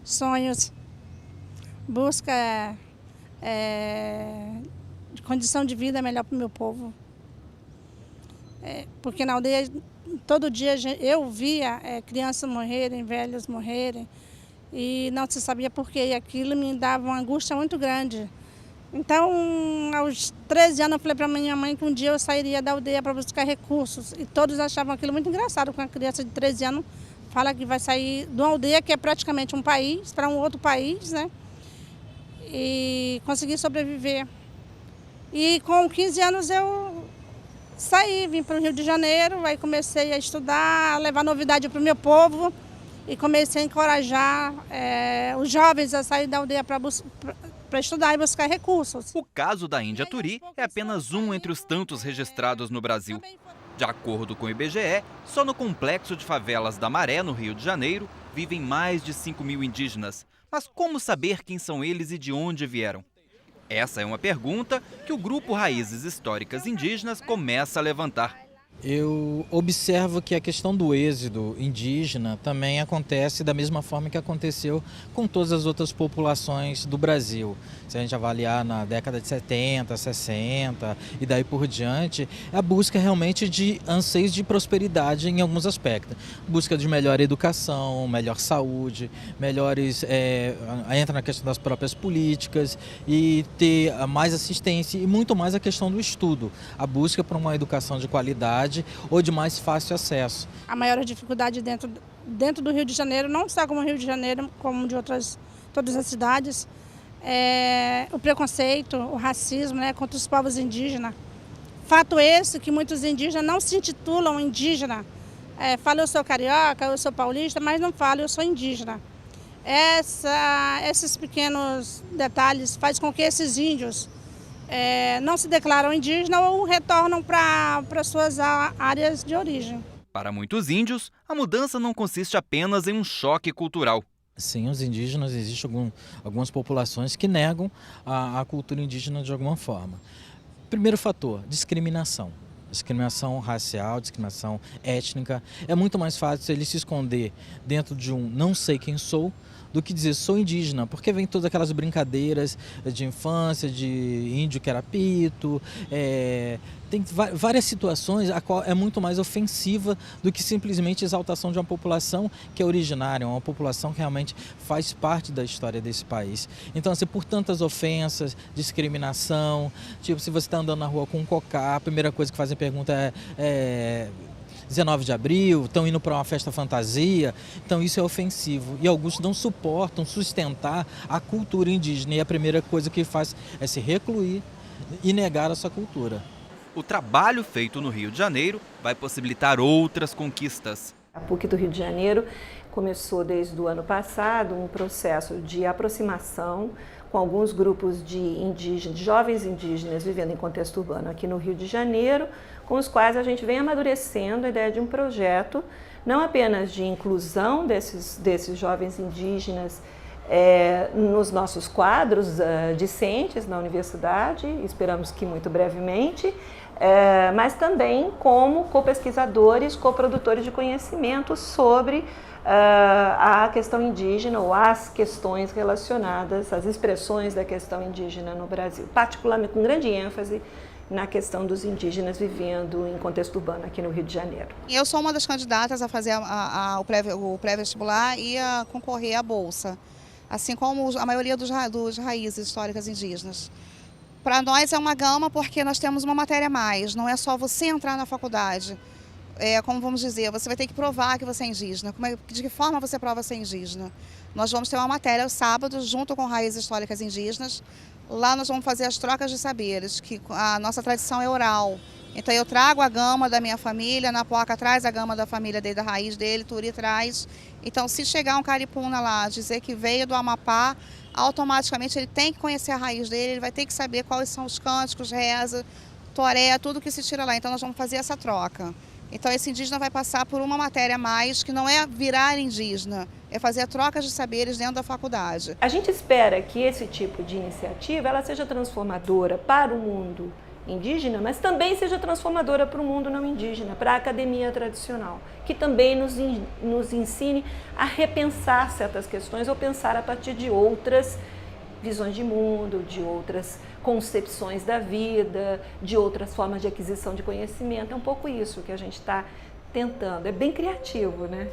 sonhos, busca de condição de vida melhor para o meu povo. Porque na aldeia, todo dia eu via crianças morrerem, velhos morrerem, e não se sabia por quê. E aquilo me dava uma angústia muito grande. Então, aos 13 anos, eu falei para minha mãe que um dia eu sairia da aldeia para buscar recursos. E todos achavam aquilo muito engraçado, com uma criança de 13 anos fala que vai sair de uma aldeia que é praticamente um país, para um outro país, né? E conseguir sobreviver. E com 15 anos eu saí, vim para o Rio de Janeiro, aí comecei a estudar, a levar novidade para o meu povo e comecei a encorajar os jovens a sair da aldeia para estudar e buscar recursos. O caso da Índia Turi é apenas um entre os tantos registrados no Brasil. De acordo com o IBGE, só no complexo de favelas da Maré, no Rio de Janeiro, vivem mais de 5.000 indígenas. Mas como saber quem são eles e de onde vieram? Essa é uma pergunta que o Grupo Raízes Históricas Indígenas começa a levantar. Eu observo que a questão do êxodo indígena também acontece da mesma forma que aconteceu com todas as outras populações do Brasil. Se a gente avaliar na década de 70, 60 e daí por diante, a busca realmente de anseios de prosperidade em alguns aspectos. Busca de melhor educação, melhor saúde, melhores... entra na questão das próprias políticas e ter mais assistência e muito mais a questão do estudo. A busca por uma educação de qualidade ou de mais fácil acesso. A maior dificuldade dentro do Rio de Janeiro, não só como o Rio de Janeiro, como de todas as cidades, é o preconceito, o racismo, né, contra os povos indígenas. Fato esse que muitos indígenas não se intitulam indígena. Falam eu sou carioca, eu sou paulista, mas não falam eu sou indígena. Esses pequenos detalhes fazem com que esses índios não se declaram indígenas ou retornam para suas áreas de origem. Para muitos índios, a mudança não consiste apenas em um choque cultural. Sim, os indígenas, existem algumas populações que negam a cultura indígena de alguma forma. Primeiro fator, discriminação. Discriminação racial, discriminação étnica. É muito mais fácil ele se esconder dentro de um não sei quem sou, do que dizer sou indígena, porque vem todas aquelas brincadeiras de infância, de índio que era pito, tem várias situações a qual é muito mais ofensiva do que simplesmente exaltação de uma população que é originária, uma população que realmente faz parte da história desse país. Então, assim, por tantas ofensas, discriminação, tipo, se você está andando na rua com um cocá, a primeira coisa que fazem pergunta 19 de abril, estão indo para uma festa fantasia, então isso é ofensivo. E alguns não suportam sustentar a cultura indígena e a primeira coisa que faz é se recluir e negar a sua cultura. O trabalho feito no Rio de Janeiro vai possibilitar outras conquistas. A PUC do Rio de Janeiro começou desde o ano passado um processo de aproximação com alguns grupos de jovens indígenas vivendo em contexto urbano aqui no Rio de Janeiro, com os quais a gente vem amadurecendo a ideia de um projeto, não apenas de inclusão desses jovens indígenas nos nossos quadros discentes na universidade, esperamos que muito brevemente, mas também como co-pesquisadores, co-produtores de conhecimento sobre a questão indígena ou as questões relacionadas, as expressões da questão indígena no Brasil, particularmente com grande ênfase na questão dos indígenas vivendo em contexto urbano aqui no Rio de Janeiro. Eu sou uma das candidatas a fazer o pré-vestibular e a concorrer à Bolsa, assim como a maioria dos raízes históricas indígenas. Para nós é uma gama porque nós temos uma matéria a mais, não é só você entrar na faculdade. Como vamos dizer, você vai ter que provar que você é indígena. De que forma você prova ser indígena? Nós vamos ter uma matéria aos sábados, junto com raízes históricas indígenas. Lá nós vamos fazer as trocas de saberes, que a nossa tradição é oral. Então eu trago a gama da minha família, Napoca traz a gama da família dele, da raiz dele, Turi traz. Então se chegar um caripuna lá, dizer que veio do Amapá, automaticamente ele tem que conhecer a raiz dele, ele vai ter que saber quais são os cânticos, reza, toré, tudo que se tira lá. Então nós vamos fazer essa troca. Então esse indígena vai passar por uma matéria a mais, que não é virar indígena, é fazer trocas de saberes dentro da faculdade. A gente espera que esse tipo de iniciativa ela seja transformadora para o mundo indígena, mas também seja transformadora para o mundo não indígena, para a academia tradicional, que também nos ensine a repensar certas questões ou pensar a partir de outras visões de mundo, de outras concepções da vida, de outras formas de aquisição de conhecimento. É um pouco isso que a gente está tentando. É bem criativo, né?